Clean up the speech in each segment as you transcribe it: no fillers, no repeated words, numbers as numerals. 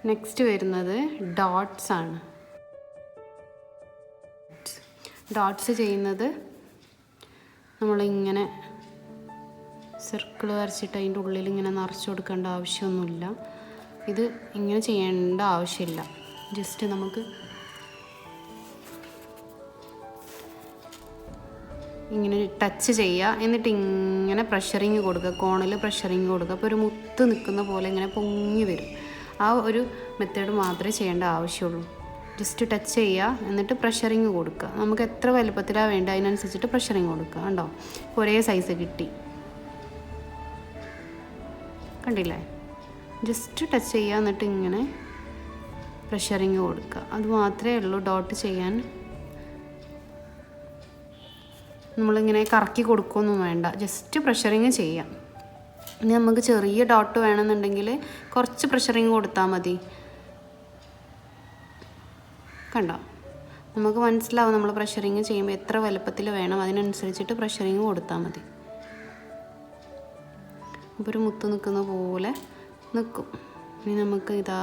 Next വരുന്നത് dots ആണ്. Dots ചെയ്യുന്നത് നമ്മളിങ്ങനെ സർക്കിൾ വരച്ചിട്ട് അതിൻ്റെ ഉള്ളിൽ ഇങ്ങനെ നിറച്ച് കൊടുക്കേണ്ട ആവശ്യമൊന്നുമില്ല. ഇത് ഇങ്ങനെ ചെയ്യേണ്ട ആവശ്യമില്ല. ജസ്റ്റ് നമുക്ക് ഇങ്ങനെ ടച്ച് ചെയ്യുക, എന്നിട്ട് ഇങ്ങനെ പ്രഷറിങ് കൊടുക്കുക, കോണിൽ പ്രഷറിങ് കൊടുക്കുക. അപ്പോൾ ഒരു മുത്ത് നിൽക്കുന്ന പോലെ ഇങ്ങനെ പൊങ്ങി വരും. ആ ഒരു മെത്തേഡ് മാത്രമേ ചെയ്യേണ്ട ആവശ്യമുള്ളൂ. ജസ്റ്റ് ടച്ച് ചെയ്യുക, എന്നിട്ട് പ്രഷറിങ് കൊടുക്കുക. നമുക്ക് എത്ര വലുപ്പത്തിലാണ് വേണ്ടത് അതിനനുസരിച്ചിട്ട് പ്രഷറിങ് കൊടുക്കുക. കണ്ടോ, ഒരേ സൈസ് കിട്ടി, കണ്ടില്ലേ? ജസ്റ്റ് ടച്ച് ചെയ്യുക, എന്നിട്ട് ഇങ്ങനെ പ്രഷറിങ് കൊടുക്കുക. അത് മാത്രമേ ഉള്ളൂ ഡോട്ട് ചെയ്യാൻ. നമ്മളിങ്ങനെ കറക്കി കൊടുക്കുകയൊന്നും വേണ്ട, ജസ്റ്റ് പ്രഷറിങ് ചെയ്യാം. ഇനി നമുക്ക് ചെറിയ ഡോട്ട് വേണമെന്നുണ്ടെങ്കിൽ കുറച്ച് പ്രഷറിങ് കൊടുത്താൽ മതി. കണ്ടോ, നമുക്ക് മനസ്സിലാവും നമ്മൾ പ്രഷറിങ് ചെയ്യുമ്പോൾ എത്ര വലുപ്പത്തിൽ വേണം അതിനനുസരിച്ചിട്ട് പ്രഷറിങ് കൊടുത്താൽ മതി. അപ്പോൾ ഒരു മുത്ത് നിൽക്കുന്ന പോലെ നിൽക്കും. ഇനി നമുക്ക് ഇതാ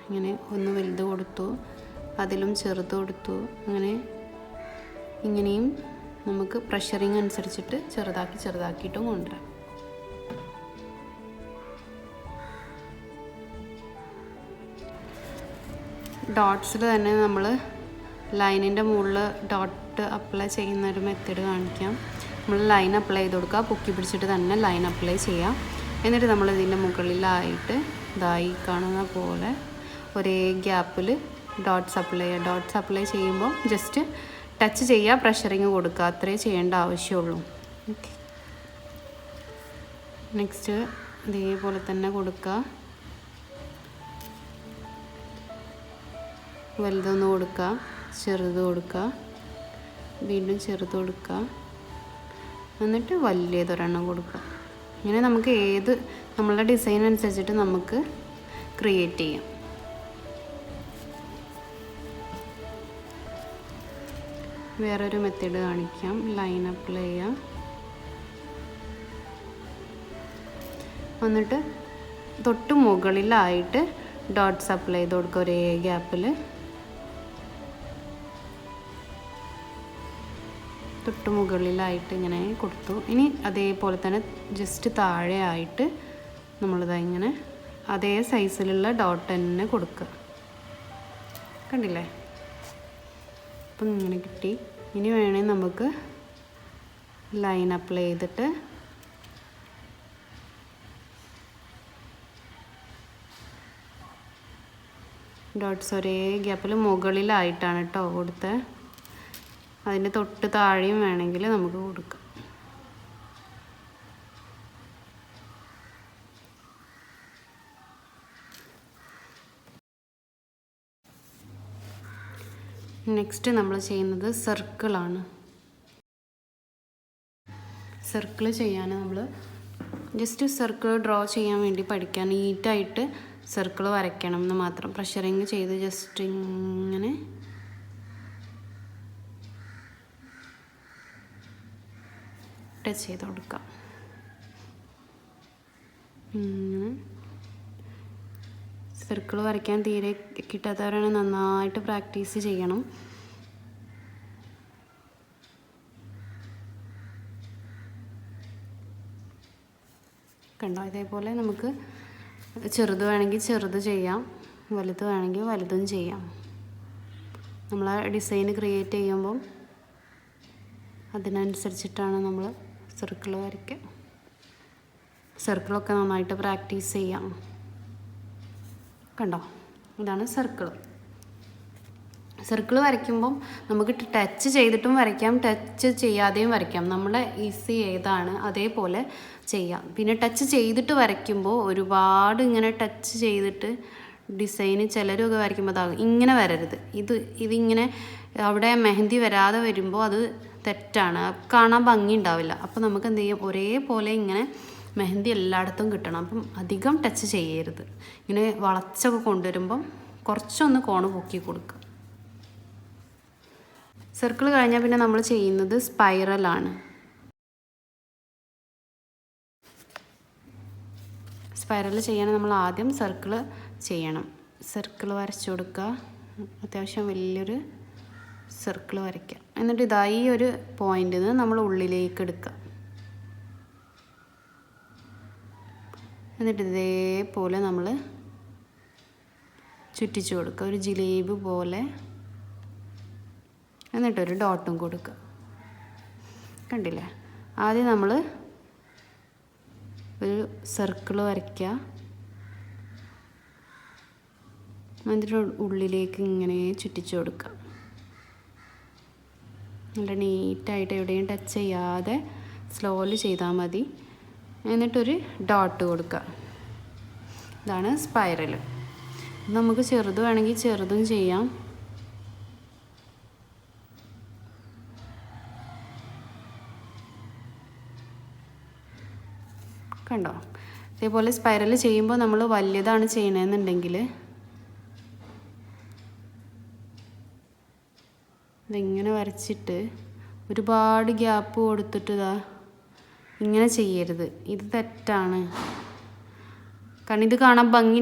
ഇങ്ങനെ ഒന്ന് വലുത് കൊടുത്തു, അതിലും ചെറുത് കൊടുത്തു, അങ്ങനെ ഇങ്ങനെയും നമുക്ക് പ്രഷറിങ് അനുസരിച്ചിട്ട് ചെറുതാക്കിയിട്ടും കൊണ്ടുവരാം. ഡോട്ട്സിൽ തന്നെ നമ്മൾ ലൈനിൻ്റെ മുകളിൽ ഡോട്ട് അപ്ലൈ ചെയ്യുന്ന ഒരു മെത്തേഡ് കാണിക്കാം. നമ്മൾ ലൈൻ അപ്ലൈ ചെയ്ത് കൊടുക്കുക, പൊക്കി പിടിച്ചിട്ട് തന്നെ ലൈൻ അപ്ലൈ ചെയ്യാം. എന്നിട്ട് നമ്മൾ ഇതിൻ്റെ മുകളിലായിട്ട് ഇതായി കാണുന്ന പോലെ ഒരേ ഗ്യാപ്പിൽ ഡോട്ട്സ് അപ്ലൈ ചെയ്യുക. ഡോട്ട്സ് അപ്ലൈ ചെയ്യുമ്പോൾ ജസ്റ്റ് ടച്ച് ചെയ്യുക, പ്രഷറിങ് കൊടുക്കുക, അത്രേ ചെയ്യേണ്ട ആവശ്യമുള്ളൂ. ഓക്കെ, നെക്സ്റ്റ് ഇതേപോലെ തന്നെ കൊടുക്കുക. വലുതൊന്ന് കൊടുക്കുക, ചെറുത് കൊടുക്കുക, വീണ്ടും ചെറുത് കൊടുക്കുക, എന്നിട്ട് വലിയതൊരെണ്ണം കൊടുക്കുക. ഇങ്ങനെ നമുക്ക് നമ്മളുടെ ഡിസൈൻ അനുസരിച്ചിട്ട് നമുക്ക് ക്രിയേറ്റ് ചെയ്യാം. വേറൊരു മെത്തേഡ് കാണിക്കാം. ലൈൻ അപ്ലൈ ചെയ്യാം, എന്നിട്ട് തൊട്ട് മുകളിലായിട്ട് ഡോട്ട്സ് അപ്ലൈ ചെയ്ത് കൊടുക്കുക ഒരേ ഗ്യാപ്പിൽ. തൊട്ട് മുകളിലായിട്ട് ഇങ്ങനെ കൊടുത്തു. ഇനി അതേപോലെ തന്നെ ജസ്റ്റ് താഴെ ആയിട്ട് നമ്മളിതാ ഇങ്ങനെ അതേ സൈസിലുള്ള ഡോട്ട് തന്നെ കൊടുക്കുക. കണ്ടില്ലേ? അപ്പം ഇങ്ങനെ കിട്ടി. ഇനി വേണമെങ്കിൽ നമുക്ക് ലൈൻ അപ്ലൈ ചെയ്തിട്ട് ഡോട്ട്സ് ഒരേ ഗ്യാപ്പിൽ മുകളിലായിട്ടാണ് കേട്ടോ കൊടുത്തത്. അതിൻ്റെ തൊട്ട് താഴെയും വേണമെങ്കിൽ നമുക്ക് കൊടുക്കാം. നെക്സ്റ്റ് നമ്മൾ ചെയ്യുന്നത് സർക്കിളാണ്. സർക്കിൾ ചെയ്യാൻ നമ്മൾ ജസ്റ്റ് സർക്കിൾ ഡ്രോ ചെയ്യാൻ വേണ്ടി പഠിക്കാൻ നീറ്റായിട്ട് സർക്കിൾ വരയ്ക്കണം എന്ന് മാത്രം. പ്രഷറിങ് ചെയ്ത് ജസ്റ്റ് ഇങ്ങനെ ടച്ച് ചെയ്ത് കൊടുക്കാം. ഇങ്ങനെ സർക്കിൾ വരയ്ക്കാൻ തീരെ കിട്ടാത്തവരാണ് നന്നായിട്ട് പ്രാക്ടീസ് ചെയ്യണം. കണ്ടോ, ഇതേപോലെ നമുക്ക് ചെറുത് വേണമെങ്കിൽ ചെറുത് ചെയ്യാം, വലുത് വേണമെങ്കിൽ വലുതും ചെയ്യാം. നമ്മൾ ആ ഡിസൈൻ ക്രിയേറ്റ് ചെയ്യുമ്പം അതിനനുസരിച്ചിട്ടാണ് നമ്മൾ സർക്കിൾ വരയ്ക്കുക. സർക്കിളൊക്കെ നന്നായിട്ട് പ്രാക്ടീസ് ചെയ്യാം. കണ്ടോ, ഇതാണ് സർക്കിൾ. സർക്കിൾ വരയ്ക്കുമ്പം നമുക്ക് ടച്ച് ചെയ്തിട്ടും വരയ്ക്കാം, ടച്ച് ചെയ്യാതെയും വരയ്ക്കാം. നമ്മുടെ ഈസി ഏതാണ് അതേപോലെ ചെയ്യാം. പിന്നെ ടച്ച് ചെയ്തിട്ട് വരയ്ക്കുമ്പോൾ ഒരുപാട് ഇങ്ങനെ ടച്ച് ചെയ്തിട്ട് ഡിസൈന് ചിലരൊക്കെ വരയ്ക്കുമ്പോൾ അതാകും. ഇങ്ങനെ വരരുത്. ഇതിങ്ങനെ അവിടെ മെഹന്തി വരാതെ വരുമ്പോൾ അത് തെറ്റാണ്, കാണാൻ ഭംഗി ഉണ്ടാവില്ല. അപ്പോൾ നമുക്ക് എന്ത് ചെയ്യും, ഒരേപോലെ ഇങ്ങനെ മെഹന്തി എല്ലായിടത്തും കിട്ടണം. അപ്പം അധികം ടച്ച് ചെയ്യരുത്. ഇങ്ങനെ വളച്ചൊക്കെ കൊണ്ടുവരുമ്പം കുറച്ചൊന്ന് കോണ് പൊക്കി കൊടുക്കുക. സർക്കിൾ കഴിഞ്ഞാൽ പിന്നെ നമ്മൾ ചെയ്യുന്നത് സ്പൈറലാണ്. സ്പൈറൽ ചെയ്യാൻ നമ്മൾ ആദ്യം സർക്കിൾ ചെയ്യണം. സർക്കിൾ വരച്ചു കൊടുക്കുക. അത്യാവശ്യം വലിയൊരു സർക്കിൾ വരയ്ക്കുക. എന്നിട്ട് ഇതാ ഈ ഒരു പോയിന്റിൽ നിന്ന് നമ്മൾ ഉള്ളിലേക്ക് എടുക്കുക. എന്നിട്ട് ഇതേപോലെ നമ്മൾ ചുറ്റിച്ചു കൊടുക്കുക, ഒരു ജിലേബി പോലെ. എന്നിട്ടൊരു ഡോട്ടും കൊടുക്കുക. കണ്ടില്ലേ? ആദ്യം നമ്മൾ ഒരു സർക്കിൾ വരയ്ക്കുക. എന്നിട്ട് ഉള്ളിലേക്ക് ഇങ്ങനെ ചുറ്റിച്ചു കൊടുക്കുക. നല്ല നീറ്റായിട്ട് എവിടെയും ടച്ച് ചെയ്യാതെ സ്ലോലി ചെയ്താൽ മതി. എന്നിട്ടൊരു ഡോട്ട് കൊടുക്കുക. ഇതാണ് സ്പൈറൽ. നമുക്ക് ചെറുത് വേണമെങ്കിൽ ചെറുതും ചെയ്യാം. കണ്ടോ? ഇതേപോലെ സ്പൈറൽ ചെയ്യുമ്പോൾ നമ്മൾ വലിയതാണ് ചെയ്യണമെന്നുണ്ടെങ്കിൽ ഇതിങ്ങനെ വരച്ചിട്ട് ഒരുപാട് ഗ്യാപ്പ് കൊടുത്തിട്ട് ഇതാ ഇങ്ങനെ ചെയ്യരുത്. ഇത് തെറ്റാണ്. കാരണം ഇത് കാണാൻ ഭംഗി